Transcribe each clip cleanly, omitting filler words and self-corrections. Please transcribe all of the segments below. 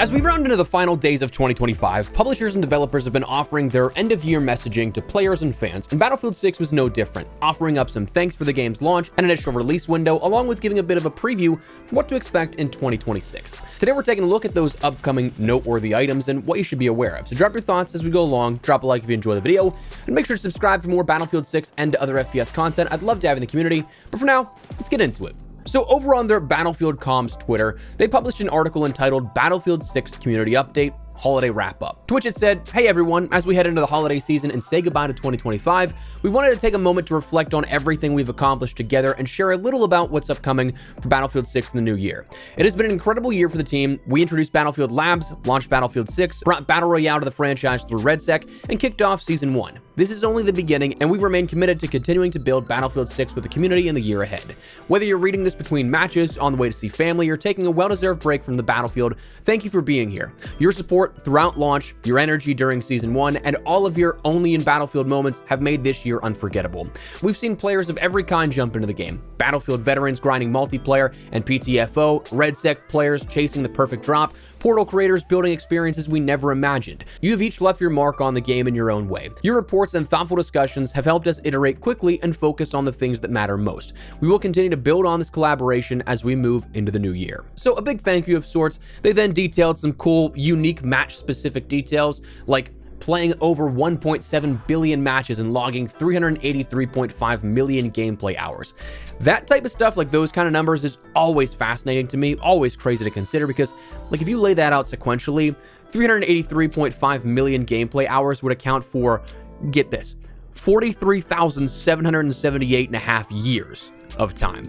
As we round into the final days of 2025, publishers and developers have been offering their end-of-year messaging to players and fans, and Battlefield 6 was no different, offering up some thanks for the game's launch and initial release window, along with giving a bit of a preview for what to expect in 2026. Today we're taking a look at those upcoming noteworthy items and what you should be aware of. So drop your thoughts as we go along, drop a like if you enjoy the video, and make sure to subscribe for more Battlefield 6 and other FPS content. I'd love to have you in the community, but for now, let's get into it. So over on their Battlefield Comms Twitter, they published an article entitled Battlefield 6 Community Update Holiday Wrap-Up, to which it said, "Hey everyone, as we head into the holiday season and say goodbye to 2025, we wanted to take a moment to reflect on everything we've accomplished together and share a little about what's upcoming for Battlefield 6 in the new year. It has been an incredible year for the team. We introduced Battlefield Labs, launched Battlefield 6, brought Battle Royale to the franchise through RedSec, and kicked off Season 1. This is only the beginning, and we remain committed to continuing to build Battlefield 6 with the community in the year ahead. Whether you're reading this between matches, on the way to see family, or taking a well-deserved break from the battlefield, thank you for being here. Your support throughout launch, your energy during Season 1, and all of your only in Battlefield moments have made this year unforgettable. We've seen players of every kind jump into the game. Battlefield veterans grinding multiplayer and PTFO, RedSec players chasing the perfect drop, Portal creators building experiences we never imagined. You have each left your mark on the game in your own way. Your reports and thoughtful discussions have helped us iterate quickly and focus on the things that matter most. We will continue to build on this collaboration as we move into the new year." So a big thank you of sorts. They then detailed some cool, unique match-specific details, like playing over 1.7 billion matches and logging 383.5 million gameplay hours. That type of stuff, like those kind of numbers, is always fascinating to me, always crazy to consider, because like if you lay that out sequentially, 383.5 million gameplay hours would account for, get this, 43,778 and a half years of time.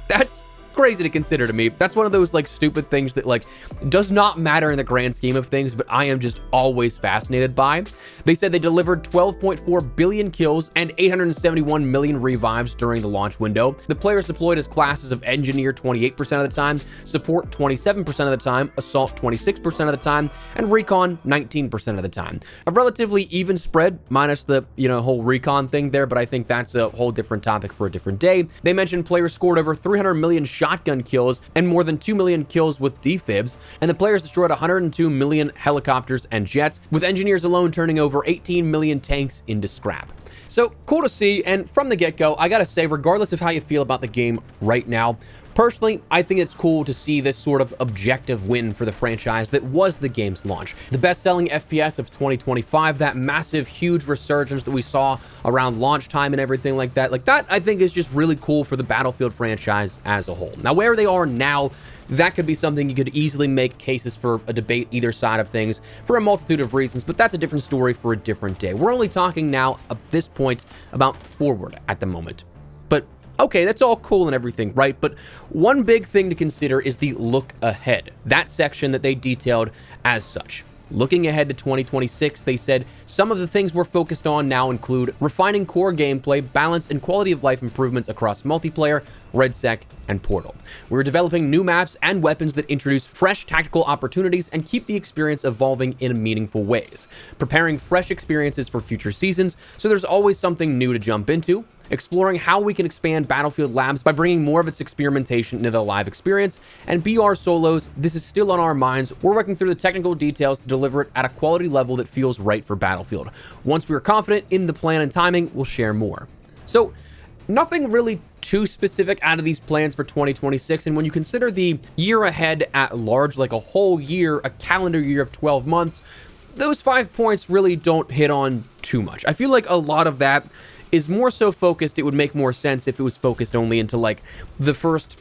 That's crazy to consider to me. That's one of those like stupid things that like does not matter in the grand scheme of things, but I am just always fascinated by. They said they delivered 12.4 billion kills and 871 million revives during the launch window. The players deployed as classes of Engineer 28% of the time, Support 27% of the time, Assault 26% of the time, and Recon 19% of the time. A relatively even spread, minus the, whole Recon thing there, but I think that's a whole different topic for a different day. They mentioned players scored over 300 million shotgun kills and more than 2 million kills with defibs, and the players destroyed 102 million helicopters and jets, with engineers alone turning over 18 million tanks into scrap. So cool to see, and from the get-go, I gotta say, regardless of how you feel about the game right now, personally, I think it's cool to see this sort of objective win for the franchise that was the game's launch. The best-selling FPS of 2025, that massive, huge resurgence that we saw around launch time and everything like that I think is just really cool for the Battlefield franchise as a whole. Now, where they are now, that could be something you could easily make cases for a debate either side of things for a multitude of reasons, but that's a different story for a different day. We're only talking now at this point about forward at the moment. But okay, that's all cool and everything, right? But one big thing to consider is the look ahead, that section that they detailed as such. Looking ahead to 2026, they said some of the things we're focused on now include refining core gameplay, balance, and quality of life improvements across multiplayer, RedSec, and Portal. We're developing new maps and weapons that introduce fresh tactical opportunities and keep the experience evolving in meaningful ways. Preparing fresh experiences for future seasons, so there's always something new to jump into. Exploring how we can expand Battlefield Labs by bringing more of its experimentation into the live experience, and BR solos, this is still on our minds. We're working through the technical details to deliver it at a quality level that feels right for Battlefield. Once we are confident in the plan and timing, we'll share more. So, nothing really too specific out of these plans for 2026, and when you consider the year ahead at large, like a whole year, a calendar year of 12 months, those 5 points really don't hit on too much. I feel like a lot of that is more so focused. It would make more sense if it was focused only into like the first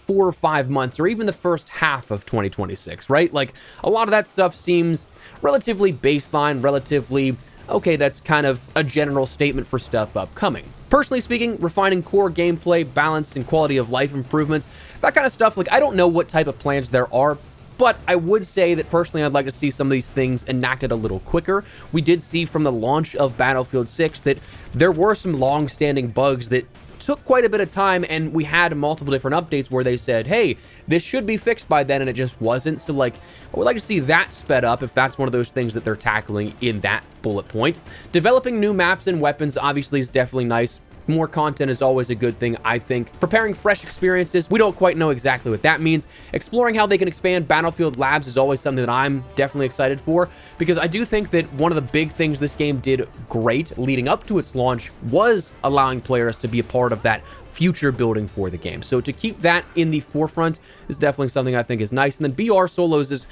4 or 5 months, or even the first half of 2026, right? Like a lot of that stuff seems relatively baseline, relatively okay, that's kind of a general statement for stuff upcoming. Personally speaking, refining core gameplay, balance, and quality of life improvements, that kind of stuff, like I don't know what type of plans there are, but I would say that personally I'd like to see some of these things enacted a little quicker. We did see from the launch of Battlefield 6 that there were some long-standing bugs that took quite a bit of time, and we had multiple different updates where they said, hey, this should be fixed by then, and it just wasn't. So like, I would like to see that sped up if that's one of those things that they're tackling in that bullet point. Developing new maps and weapons obviously is definitely nice. more content is always a good thing, I think. Preparing fresh experiences, we don't quite know exactly what that means. Exploring how they can expand Battlefield Labs is always something that I'm definitely excited for, because I do think that one of the big things this game did great leading up to its launch was allowing players to be a part of that future building for the game. So to keep that in the forefront is definitely something I think is nice. And then BR Solos is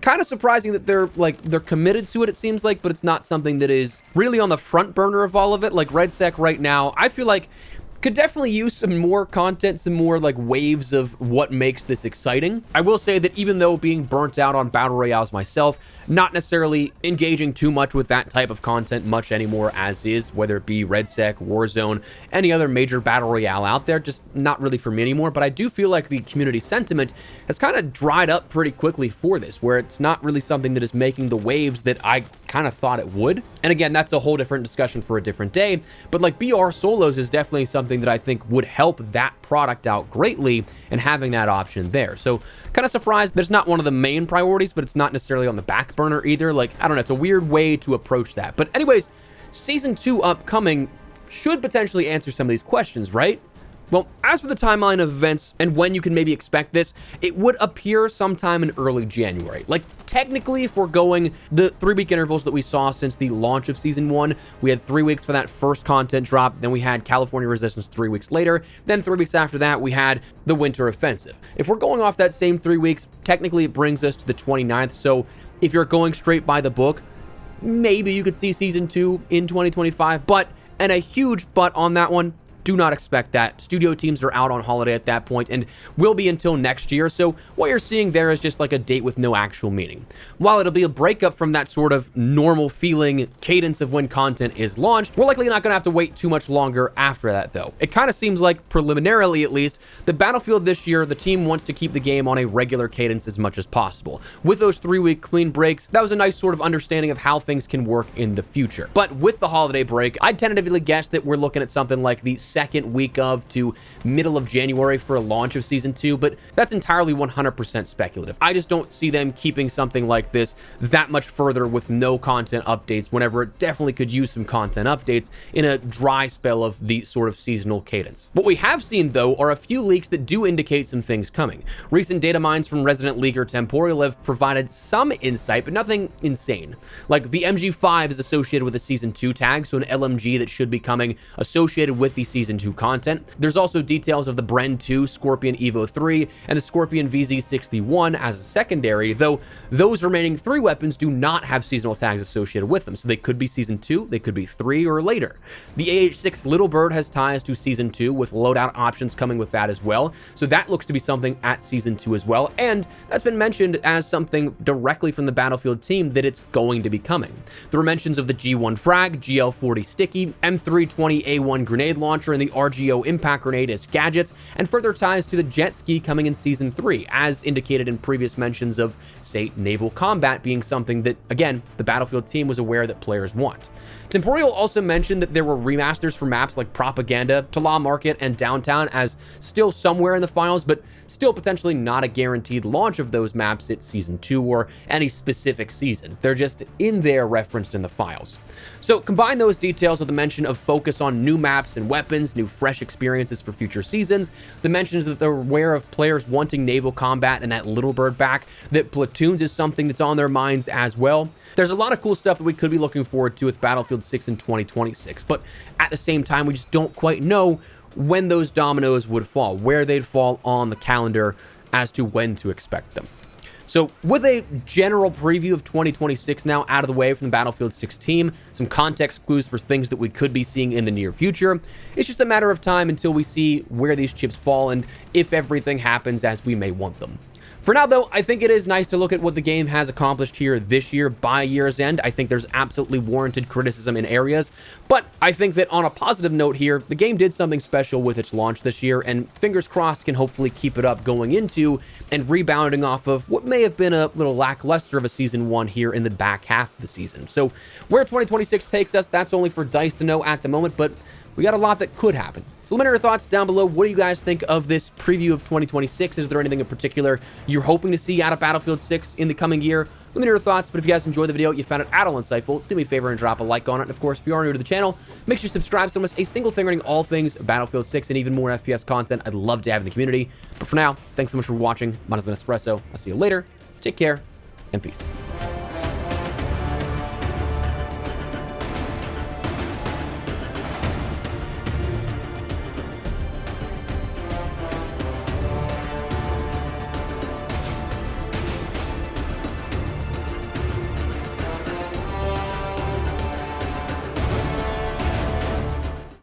kind of surprising that they're committed to it, it seems like, but it's not something that is really on the front burner of all of it. Like RedSec right now, I feel like could definitely use some more content, some more like waves of what makes this exciting. I will say that even though being burnt out on battle royales myself, not necessarily engaging too much with that type of content much anymore as is, whether it be RedSec, Warzone, any other major battle royale out there, just not really for me anymore. But I do feel like the community sentiment has kind of dried up pretty quickly for this, where it's not really something that is making the waves that I kind of thought it would. And again, that's a whole different discussion for a different day, but like BR Solos is definitely something that I think would help that product out greatly, and having that option there. So kind of surprised that it's not one of the main priorities, but it's not necessarily on the back burner either. Like, I don't know, it's a weird way to approach that. But anyways, Season 2 upcoming should potentially answer some of these questions, right? Well, as for the timeline of events and when you can maybe expect this, it would appear sometime in early January. Like, technically, if we're going the 3-week intervals that we saw since the launch of Season 1, we had 3 weeks for that first content drop, then we had California Resistance 3 weeks later, then 3 weeks after that, we had the Winter Offensive. If we're going off that same 3 weeks, technically it brings us to the 29th, so if you're going straight by the book, maybe you could see Season 2 in 2025, but, and a huge but on that one, do not expect that. Studio teams are out on holiday at that point and will be until next year. So what you're seeing there is just like a date with no actual meaning. While it'll be a breakup from that sort of normal feeling cadence of when content is launched, we're likely not going to have to wait too much longer after that though. It kind of seems like, preliminarily at least, the Battlefield this year, the team wants to keep the game on a regular cadence as much as possible. With those 3-week clean breaks, that was a nice sort of understanding of how things can work in the future. But with the holiday break, I'd tentatively guess that we're looking at something like the second week of to middle of January for a launch of Season 2, but that's entirely 100% speculative. I just don't see them keeping something like this that much further with no content updates, whenever it definitely could use some content updates in a dry spell of the sort of seasonal cadence. What we have seen, though, are a few leaks that do indicate some things coming. Recent data mines from resident leaker Temporal have provided some insight, but nothing insane. Like, the MG5 is associated with a Season 2 tag, so an LMG that should be coming associated with the Season 2 content. There's also details of the Bren 2, Scorpion Evo 3, and the Scorpion VZ61 as a secondary, though those remaining 3 weapons do not have seasonal tags associated with them, so they could be Season 2, they could be 3, or later. The AH6 Little Bird has ties to Season 2, with loadout options coming with that as well, so that looks to be something at Season 2 as well, and that's been mentioned as something directly from the Battlefield team that it's going to be coming. There were mentions of the G1 Frag, GL40 Sticky, M320A1 grenade launcher, and the RGO impact grenade as gadgets, and further ties to the jet ski coming in Season 3, as indicated in previous mentions of, say, naval combat being something that, again, the Battlefield team was aware that players want. Temporal also mentioned that there were remasters for maps like Propaganda, Tala Market, and Downtown as still somewhere in the files, but still potentially not a guaranteed launch of those maps at Season 2 or any specific season. They're just in there referenced in the files. So combine those details with the mention of focus on new maps and weapons, new fresh experiences for future seasons, the mentions that they're aware of players wanting naval combat and that Little Bird back, that Platoons is something that's on their minds as well. There's a lot of cool stuff that we could be looking forward to with Battlefield 6 in 2026, but at the same time, we just don't quite know when those dominoes would fall, where they'd fall on the calendar as to when to expect them. So with a general preview of 2026 now out of the way from the Battlefield 6 team, some context clues for things that we could be seeing in the near future, it's just a matter of time until we see where these chips fall and if everything happens as we may want them. For now, though, I think it is nice to look at what the game has accomplished here this year by year's end. I think there's absolutely warranted criticism in areas, but I think that on a positive note here, the game did something special with its launch this year, and fingers crossed can hopefully keep it up going into and rebounding off of what may have been a little lackluster of a Season 1 here in the back half of the season. So where 2026 takes us, that's only for DICE to know at the moment, but we got a lot that could happen. So let me know your thoughts down below. What do you guys think of this preview of 2026? Is there anything in particular you're hoping to see out of Battlefield 6 in the coming year? Let me know your thoughts, but if you guys enjoyed the video, you found it at all insightful, do me a favor and drop a like on it. And of course, if you are new to the channel, make sure you subscribe so you don't miss a single thing regarding all things Battlefield 6 and even more FPS content I'd love to have in the community. But for now, thanks so much for watching. Mine has been Espresso. I'll see you later. Take care, and peace.